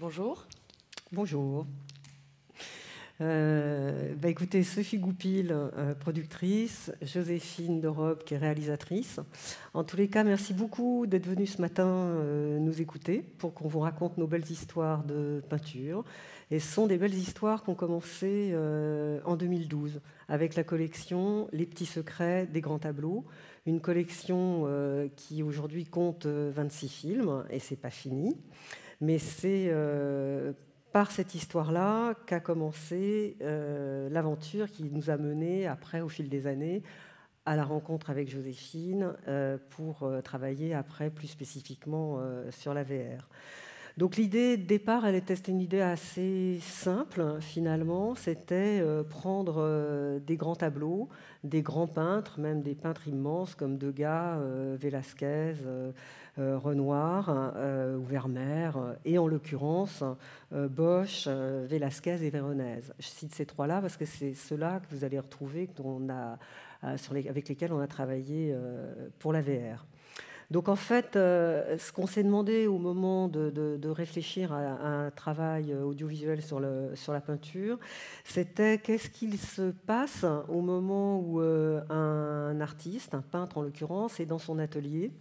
bonjour. Bonjour. Écoutez, Sophie Goupil, productrice, Joséphine Dorobe, qui est réalisatrice. En tous les cas, merci beaucoup d'être venue ce matin nous écouter pour qu'on vous raconte nos belles histoires de peinture. Et ce sont des belles histoires qui ont commencé en 2012 avec la collection Les petits secrets des grands tableaux, une collection qui aujourd'hui compte 26 films, et c'est pas fini. Mais c'est par cette histoire-là qu'a commencé l'aventure qui nous a menés, après, au fil des années, à la rencontre avec Joséphine pour travailler après plus spécifiquement sur la VR. Donc l'idée de départ, c'était une idée assez simple finalement, c'était prendre des grands tableaux, des grands peintres, même des peintres immenses comme Degas, Velázquez, Renoir ou Vermeer, et en l'occurrence Bosch, Velázquez et Véronèse. Je cite ces trois-là parce que c'est ceux-là que vous allez retrouver avec lesquels on a travaillé pour la VR. Donc en fait, ce qu'on s'est demandé au moment de réfléchir à un travail audiovisuel sur la peinture, c'était qu'est-ce qu'il se passe au moment où un artiste, un peintre en l'occurrence, est dans son atelier,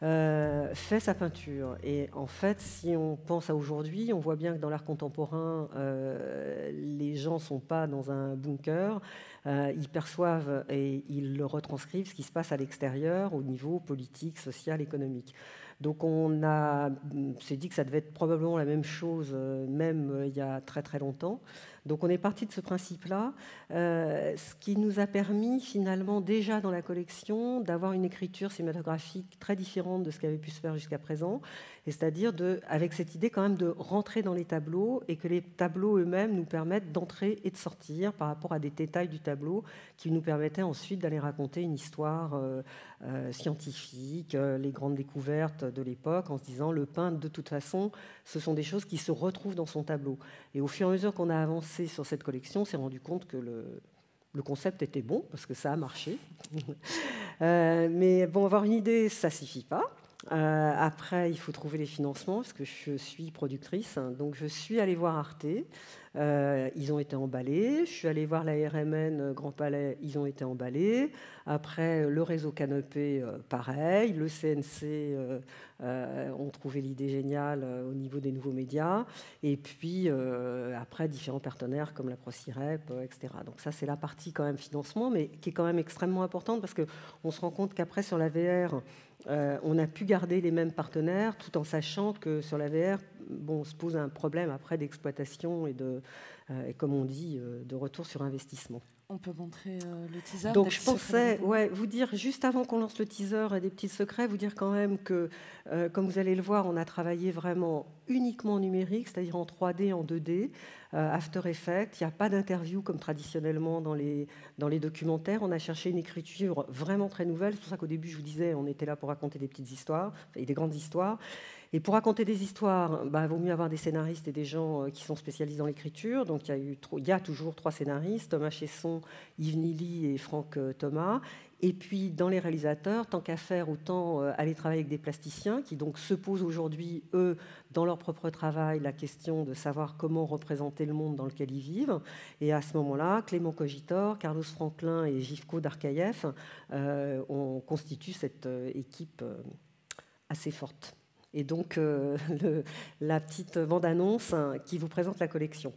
fait sa peinture. Et en fait, si on pense à aujourd'hui, on voit bien que dans l'art contemporain, les gens ne sont pas dans un bunker. Ils perçoivent et ils le retranscrivent ce qui se passe à l'extérieur au niveau politique, social, économique. Donc on s'est dit que ça devait être probablement la même chose, même il y a très très longtemps. Donc on est parti de ce principe-là, ce qui nous a permis finalement déjà dans la collection d'avoir une écriture cinématographique très différente de ce qui avait pu se faire jusqu'à présent, et c'est-à-dire avec cette idée quand même de rentrer dans les tableaux et que les tableaux eux-mêmes nous permettent d'entrer et de sortir par rapport à des détails du tableau qui nous permettaient ensuite d'aller raconter une histoire scientifique, les grandes découvertes de l'époque, en se disant le peintre de toute façon, ce sont des choses qui se retrouvent dans son tableau. Et au fur et à mesure qu'on a avancé sur cette collection, on s'est rendu compte que le concept était bon, parce que ça a marché. Mais bon, avoir une idée, ça ne suffit pas. Après, il faut trouver les financements, parce que je suis productrice. Donc, je suis allée voir Arte. Ils ont été emballés. Je suis allée voir la RMN Grand Palais. Ils ont été emballés. Après, le réseau Canopé, pareil. Le CNC ont trouvé l'idée géniale au niveau des nouveaux médias. Et puis, après, différents partenaires comme la ProCirep, etc. Donc ça, c'est la partie quand même financement, mais qui est quand même extrêmement importante, parce qu'on se rend compte qu'après, sur la VR, on a pu garder les mêmes partenaires tout en sachant que sur la VR, on se pose un problème après d'exploitation et comme on dit, de retour sur investissement. On peut montrer le teaser. Donc je pensais vous dire, juste avant qu'on lance le teaser et des petits secrets, vous dire quand même que, comme vous allez le voir, on a travaillé vraiment uniquement en numérique, c'est-à-dire en 3D, en 2D, After Effects. Il n'y a pas d'interview comme traditionnellement dans les documentaires. On a cherché une écriture vraiment très nouvelle. C'est pour ça qu'au début, je vous disais, on était là pour raconter des petites histoires, et des grandes histoires. Et pour raconter des histoires, il vaut mieux avoir des scénaristes et des gens qui sont spécialisés dans l'écriture. Donc il y a toujours 3 scénaristes, Thomas Chesson, Yves Nili et Franck Thomas. Et puis dans les réalisateurs, tant qu'à faire, autant aller travailler avec des plasticiens qui donc se posent aujourd'hui, eux, dans leur propre travail, la question de savoir comment représenter le monde dans lequel ils vivent. Et à ce moment-là, Clément Cogitor, Carlos Franklin et Gifko Darkaïev on constitue cette équipe assez forte. Et donc, la petite bande-annonce qui vous présente la collection.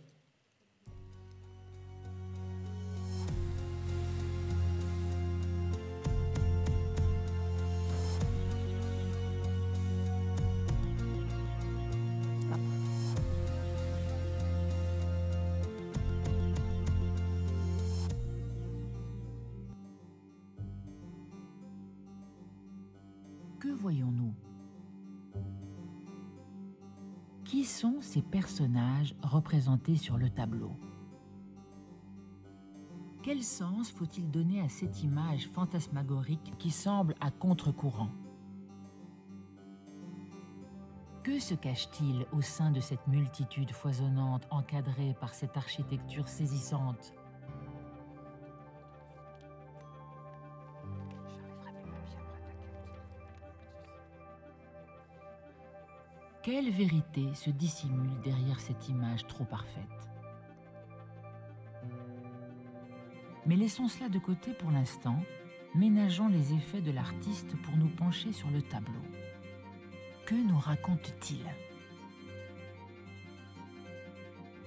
Que voyons-nous ? Qui sont ces personnages représentés sur le tableau? Quel sens faut-il donner à cette image fantasmagorique qui semble à contre-courant? Que se cache-t-il au sein de cette multitude foisonnante encadrée par cette architecture saisissante? Quelle vérité se dissimule derrière cette image trop parfaite? Mais laissons cela de côté pour l'instant, ménageons les effets de l'artiste pour nous pencher sur le tableau. Que nous raconte-t-il?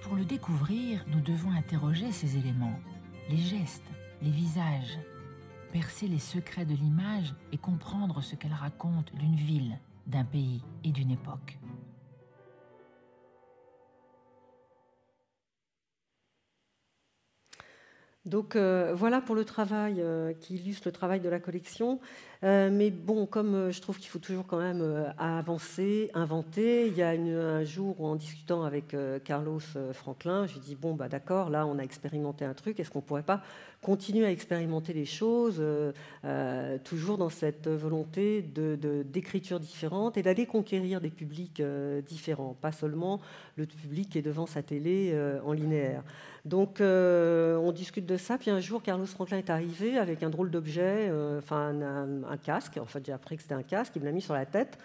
Pour le découvrir, nous devons interroger ces éléments, les gestes, les visages, percer les secrets de l'image et comprendre ce qu'elle raconte d'une ville, d'un pays et d'une époque. Donc voilà pour le travail qui illustre le travail de la collection. Mais bon, comme je trouve qu'il faut toujours quand même avancer, inventer, il y a un jour où en discutant avec Carlos Franklin, je lui dis, bon, bah, d'accord, là on a expérimenté un truc, est-ce qu'on ne pourrait pas continuer à expérimenter les choses, toujours dans cette volonté d'écriture différente et d'aller conquérir des publics différents, pas seulement le public qui est devant sa télé en linéaire. Donc on discute de ça, puis un jour Carlos Franklin est arrivé avec un drôle d'objet, un casque, en fait j'ai appris que c'était un casque, il me l'a mis sur la tête.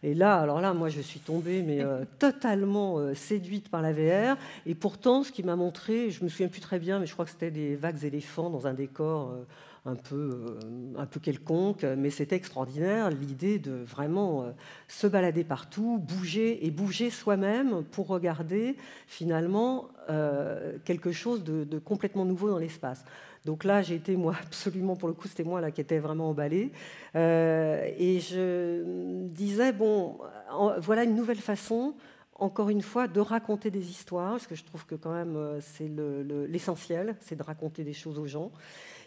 Et là, alors là, moi je suis tombée mais totalement séduite par la VR. Et pourtant, ce qu'il m'a montré, je me souviens plus très bien, mais je crois que c'était des vagues éléphants dans un décor un peu quelconque, mais c'était extraordinaire, l'idée de vraiment se balader partout, bouger et bouger soi-même pour regarder finalement quelque chose de complètement nouveau dans l'espace. Donc là, j'ai été, moi, absolument, pour le coup, c'était moi là qui était vraiment emballée. Et je disais, bon, voilà une nouvelle façon, encore une fois, de raconter des histoires, parce que je trouve que quand même, c'est l'essentiel, c'est de raconter des choses aux gens.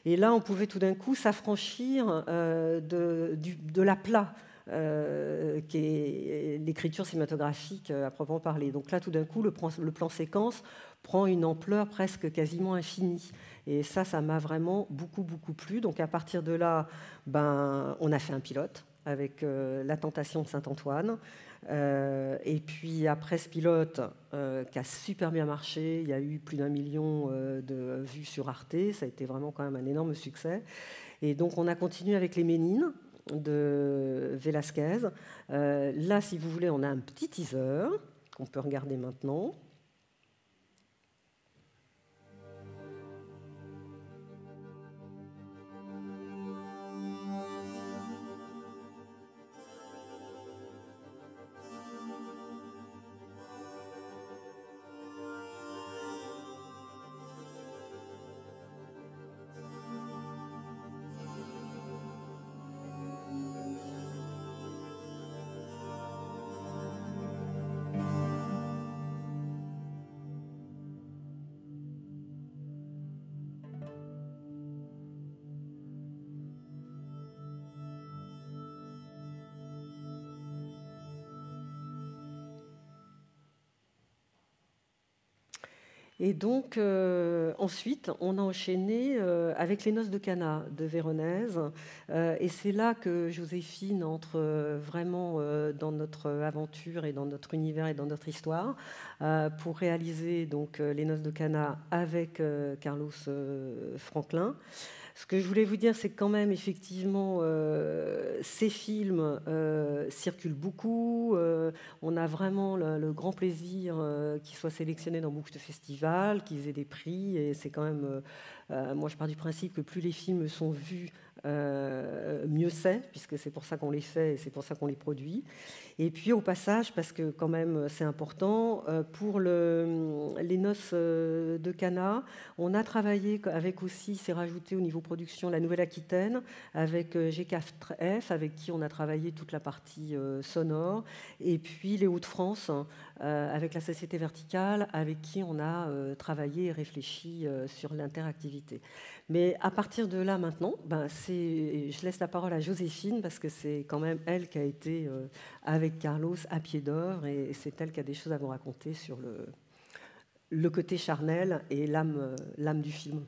Et là, on pouvait tout d'un coup s'affranchir de l'aplat qui est l'écriture cinématographique à proprement parler. Donc là, tout d'un coup, le plan séquence prend une ampleur presque quasiment infinie. Et ça m'a vraiment beaucoup, beaucoup plu. Donc à partir de là, on a fait un pilote avec La Tentation de Saint-Antoine. Et puis après ce pilote qui a super bien marché, il y a eu plus d'1 million de vues sur Arte, ça a été vraiment quand même un énorme succès. Et donc on a continué avec Les Ménines de Velasquez. Là, si vous voulez, on a un petit teaser qu'on peut regarder maintenant. Et donc, ensuite, on a enchaîné avec Les Noces de Cana de Véronèse. Et c'est là que Joséphine entre vraiment dans notre aventure et dans notre univers et dans notre histoire pour réaliser donc, Les Noces de Cana avec Carlos Franklin. Ce que je voulais vous dire, c'est que quand même, effectivement, ces films circulent beaucoup. On a vraiment le grand plaisir qu'ils soient sélectionnés dans beaucoup de festivals, qu'ils aient des prix. Et c'est quand même... moi, je pars du principe que plus les films sont vus, mieux c'est, puisque c'est pour ça qu'on les fait et c'est pour ça qu'on les produit. Et puis au passage, parce que quand même c'est important, pour les Noces de Cana, on a travaillé avec aussi, c'est rajouté au niveau production, la Nouvelle-Aquitaine, avec G4F, avec qui on a travaillé toute la partie sonore, et puis les Hauts-de-France, avec la Société Verticale, avec qui on a travaillé et réfléchi sur l'interactivité. Mais à partir de là, maintenant, je laisse la parole à Joséphine, parce que c'est quand même elle qui a été avec Carlos à pied d'or, et c'est elle qui a des choses à vous raconter sur le côté charnel et l'âme du film.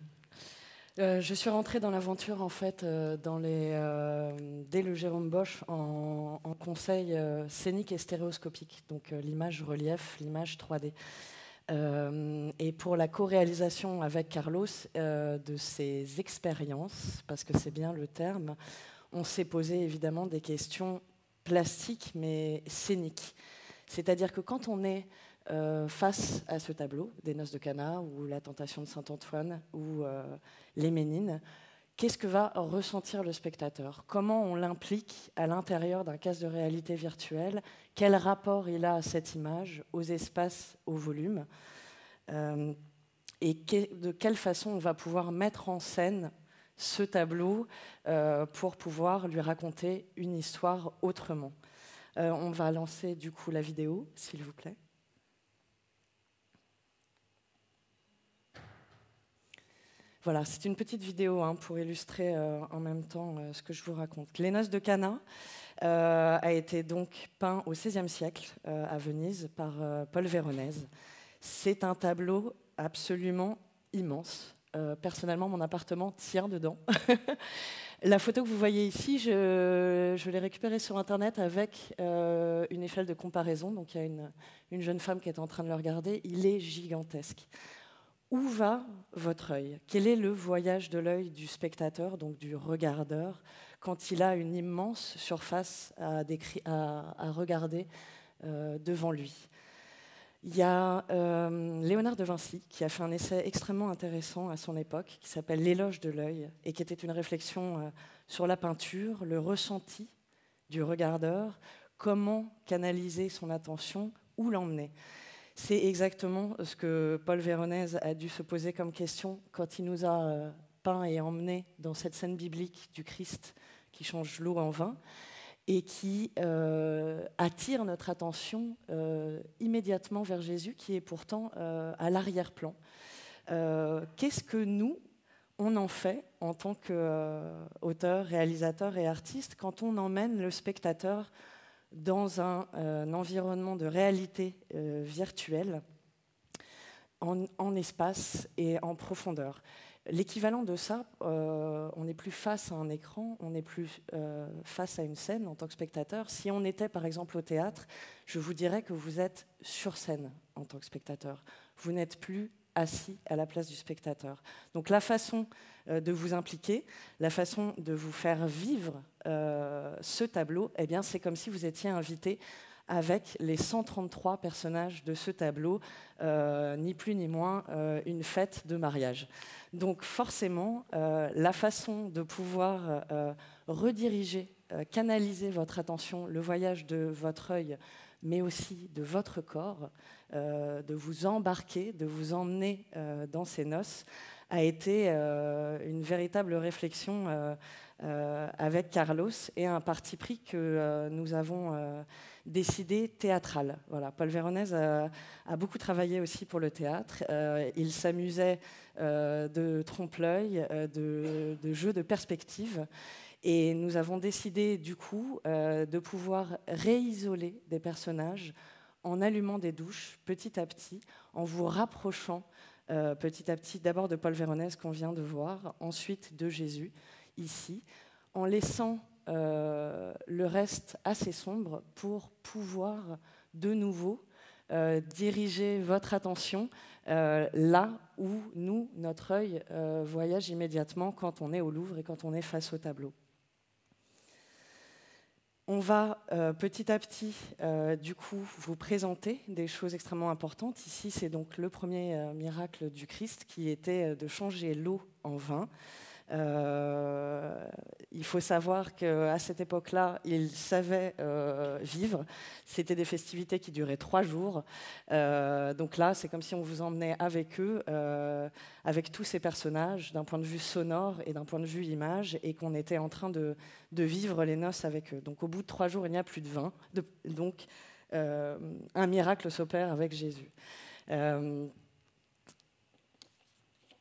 Je suis rentrée dans l'aventure en fait dès le Jérôme Bosch en conseil scénique et stéréoscopique, donc l'image relief, l'image 3D. Et pour la co-réalisation avec Carlos de ces expériences, parce que c'est bien le terme, on s'est posé évidemment des questions plastiques mais scéniques. C'est-à-dire que quand on est face à ce tableau, des Noces de Cana ou la Tentation de Saint-Antoine ou les Ménines, qu'est-ce que va ressentir le spectateur? Comment on l'implique à l'intérieur d'un casque de réalité virtuelle? Quel rapport il a à cette image, aux espaces, au volume? Et de quelle façon on va pouvoir mettre en scène ce tableau pour pouvoir lui raconter une histoire autrement. On va lancer du coup la vidéo, s'il vous plaît. Voilà, c'est une petite vidéo pour illustrer en même temps ce que je vous raconte. Les Noces de Cana a été donc peint au XVIe siècle à Venise par Paul Véronèse. C'est un tableau absolument immense. Personnellement, mon appartement tient dedans. La photo que vous voyez ici, je l'ai récupérée sur Internet avec une échelle de comparaison. Donc il y a une jeune femme qui est en train de le regarder. Il est gigantesque. Où va votre œil? Quel est le voyage de l'œil du spectateur, donc du regardeur, quand il a une immense surface à regarder devant lui? Il y a Léonard de Vinci qui a fait un essai extrêmement intéressant à son époque qui s'appelle L'éloge de l'œil et qui était une réflexion sur la peinture, le ressenti du regardeur, comment canaliser son attention, où l'emmener. C'est exactement ce que Paul Véronèse a dû se poser comme question quand il nous a peint et emmené dans cette scène biblique du Christ qui change l'eau en vin et qui attire notre attention immédiatement vers Jésus, qui est pourtant à l'arrière-plan. Qu'est-ce que nous, on en fait en tant qu'auteur, réalisateur et artiste quand on emmène le spectateur dans un environnement de réalité virtuelle, en espace et en profondeur? L'équivalent de ça, on n'est plus face à un écran, on n'est plus face à une scène en tant que spectateur. Si on était par exemple au théâtre, je vous dirais que vous êtes sur scène en tant que spectateur. Vous n'êtes plus assis à la place du spectateur. Donc la façon de vous impliquer, la façon de vous faire vivre ce tableau, eh bien, c'est comme si vous étiez invité avec les 133 personnages de ce tableau, ni plus ni moins une fête de mariage. Donc forcément, la façon de pouvoir rediriger, canaliser votre attention, le voyage de votre œil, mais aussi de votre corps, de vous embarquer, de vous emmener dans ces noces, a été une véritable réflexion avec Carlos et un parti pris que nous avons décidé théâtral. Voilà. Paul Véronèse a beaucoup travaillé aussi pour le théâtre. Il s'amusait de trompe-l'œil, de jeux de perspective. Et nous avons décidé du coup de pouvoir réisoler des personnages en allumant des douches petit à petit, en vous rapprochant petit à petit d'abord de Paul Véronèse qu'on vient de voir, ensuite de Jésus, ici, en laissant le reste assez sombre pour pouvoir de nouveau diriger votre attention là où nous, notre œil, voyage immédiatement quand on est au Louvre et quand on est face au tableau. On va petit à petit, du coup, vous présenter des choses extrêmement importantes. Ici, c'est donc le premier miracle du Christ qui était de changer l'eau en vin. Il faut savoir qu'à cette époque-là, ils savaient vivre. C'était des festivités qui duraient 3 jours. Donc là, c'est comme si on vous emmenait avec eux, avec tous ces personnages, d'un point de vue sonore et d'un point de vue image, et qu'on était en train de vivre les noces avec eux. Donc au bout de 3 jours, il n'y a plus de vin. Donc un miracle s'opère avec Jésus.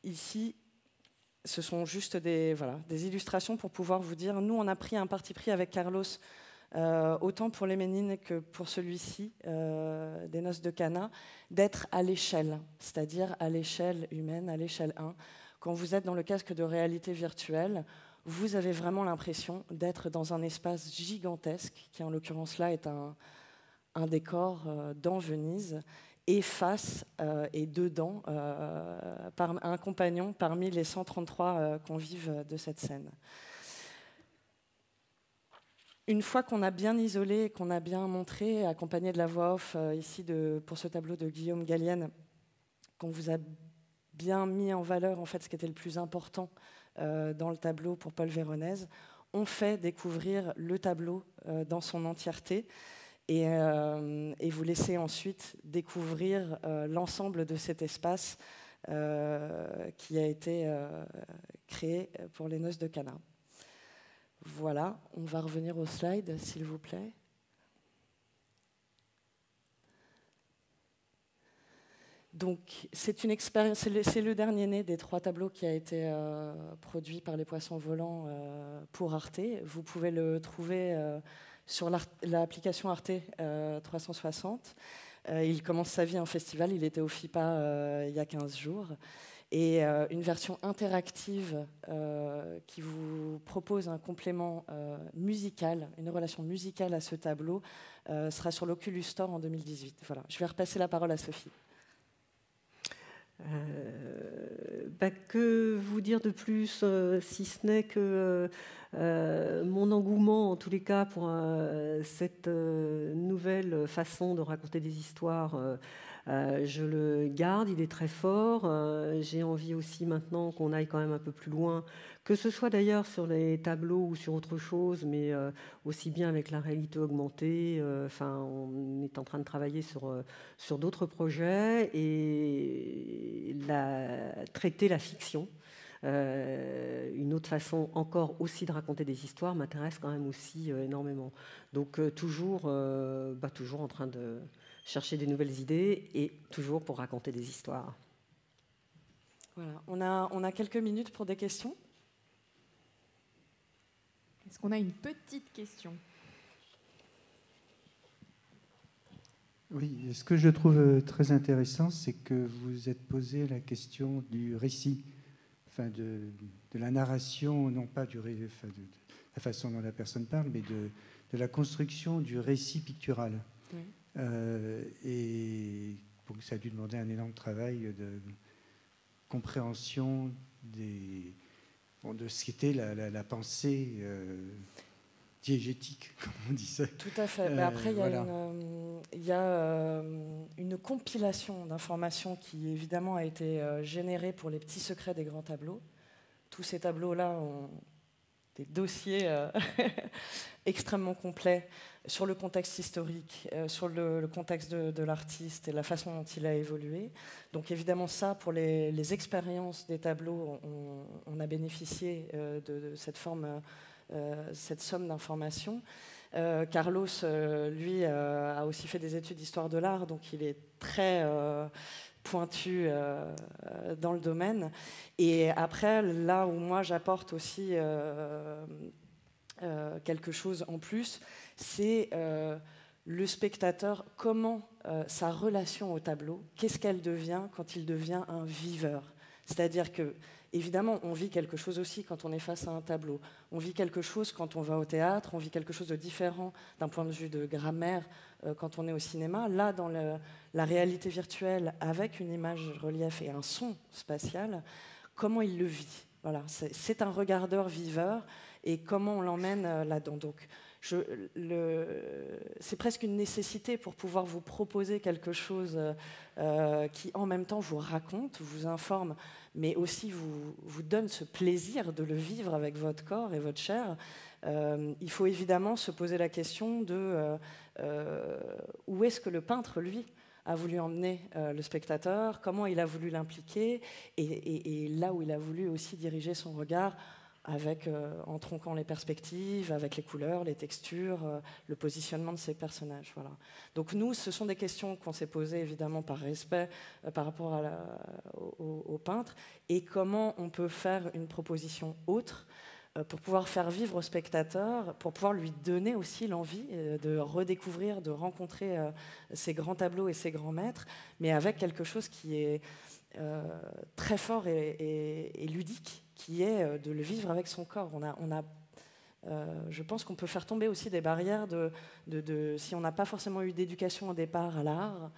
Ici, ce sont juste des illustrations pour pouvoir vous dire, nous, on a pris un parti pris avec Carlos, autant pour les Ménines que pour celui-ci, des Noces de Cana, d'être à l'échelle, c'est-à-dire à l'échelle humaine, à l'échelle 1. Quand vous êtes dans le casque de réalité virtuelle, vous avez vraiment l'impression d'être dans un espace gigantesque, qui en l'occurrence là est un décor dans Venise, et face et dedans un compagnon parmi les 133 convives de cette scène. Une fois qu'on a bien isolé, qu'on a bien montré, accompagné de la voix off, ici pour ce tableau de Guillaume Gallienne, qu'on vous a bien mis en valeur en fait, ce qui était le plus important dans le tableau pour Paul Véronèse, on fait découvrir le tableau dans son entièreté et vous laissez ensuite découvrir l'ensemble de cet espace qui a été créé pour les noces de Cana. Voilà, on va revenir au slide, s'il vous plaît. Donc, c'est une expérience, c'est le dernier né des 3 tableaux qui a été produit par les Poissons Volants pour Arte. Vous pouvez le trouver sur l'application Arte 360. Il commence sa vie en festival, il était au FIPA il y a 15 jours. Et une version interactive qui vous propose un complément musical, une relation musicale à ce tableau, sera sur l'Oculus Store en 2018. Voilà. Je vais repasser la parole à Sophie. Que vous dire de plus, si ce n'est que mon engouement, en tous les cas, pour cette nouvelle façon de raconter des histoires, je le garde, il est très fort. J'ai envie aussi maintenant qu'on aille quand même un peu plus loin, que ce soit d'ailleurs sur les tableaux ou sur autre chose, mais aussi bien avec la réalité augmentée. On est en train de travailler sur d'autres projets et traiter la fiction. Une autre façon encore aussi de raconter des histoires m'intéresse quand même aussi énormément. Donc toujours en train de chercher des nouvelles idées et toujours pour raconter des histoires. Voilà, on a quelques minutes pour des questions. Est-ce qu'on a une petite question ? Oui, ce que je trouve très intéressant, c'est que vous êtes posé la question du récit, de la narration, non pas de la façon dont la personne parle, mais de la construction du récit pictural. Oui. Et donc ça a dû demander un énorme travail de compréhension de ce qu'était la pensée diégétique, comme on dit ça. Tout à fait. Après, il y a une compilation d'informations qui, évidemment, a été générée pour les petits secrets des grands tableaux. Tous ces tableaux-là ont des dossiers extrêmement complets sur le contexte historique, sur le contexte de l'artiste et la façon dont il a évolué. Donc évidemment ça, pour les expériences des tableaux, on a bénéficié de cette forme, cette somme d'informations. Carlos, lui, a aussi fait des études d'histoire de l'art, donc il est très pointu dans le domaine. Et après, là où moi j'apporte aussi quelque chose en plus, c'est le spectateur, comment sa relation au tableau, qu'est-ce qu'elle devient quand il devient un viveur. C'est-à-dire que, évidemment, on vit quelque chose aussi quand on est face à un tableau. On vit quelque chose quand on va au théâtre, on vit quelque chose de différent d'un point de vue de grammaire quand on est au cinéma. Là, dans la réalité virtuelle, avec une image relief et un son spatial, comment il le vit. Voilà, c'est un regardeur viveur et comment on l'emmène là-dedans. Donc, c'est presque une nécessité pour pouvoir vous proposer quelque chose qui, en même temps, vous raconte, vous informe, mais aussi vous donne ce plaisir de le vivre avec votre corps et votre chair. Il faut évidemment se poser la question de où est-ce que le peintre, lui, a voulu emmener le spectateur, comment il a voulu l'impliquer, et là où il a voulu aussi diriger son regard en tronquant les perspectives, avec les couleurs, les textures, le positionnement de ces personnages. Voilà. Donc nous, ce sont des questions qu'on s'est posées évidemment par respect par rapport au peintre, et comment on peut faire une proposition autre pour pouvoir faire vivre au spectateur, pour pouvoir lui donner aussi l'envie de redécouvrir, de rencontrer ces grands tableaux et ces grands maîtres, mais avec quelque chose qui est très fort et ludique, qui est de le vivre avec son corps. Je pense qu'on peut faire tomber aussi des barrières si on n'a pas forcément eu d'éducation au départ à l'art,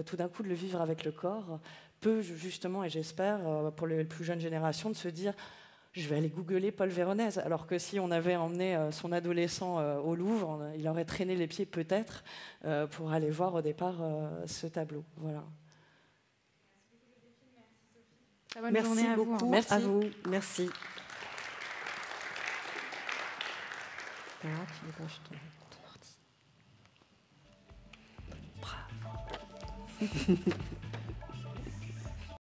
tout d'un coup de le vivre avec le corps peut justement, et j'espère pour les plus jeunes générations, de se dire je vais aller googler Paul Véronèse. Alors que si on avait emmené son adolescent au Louvre, il aurait traîné les pieds peut-être pour aller voir au départ ce tableau. Voilà. Bonne Merci journée à vous. beaucoup Merci. à vous. Merci. Ah, tu branches ton ordi. Bravo.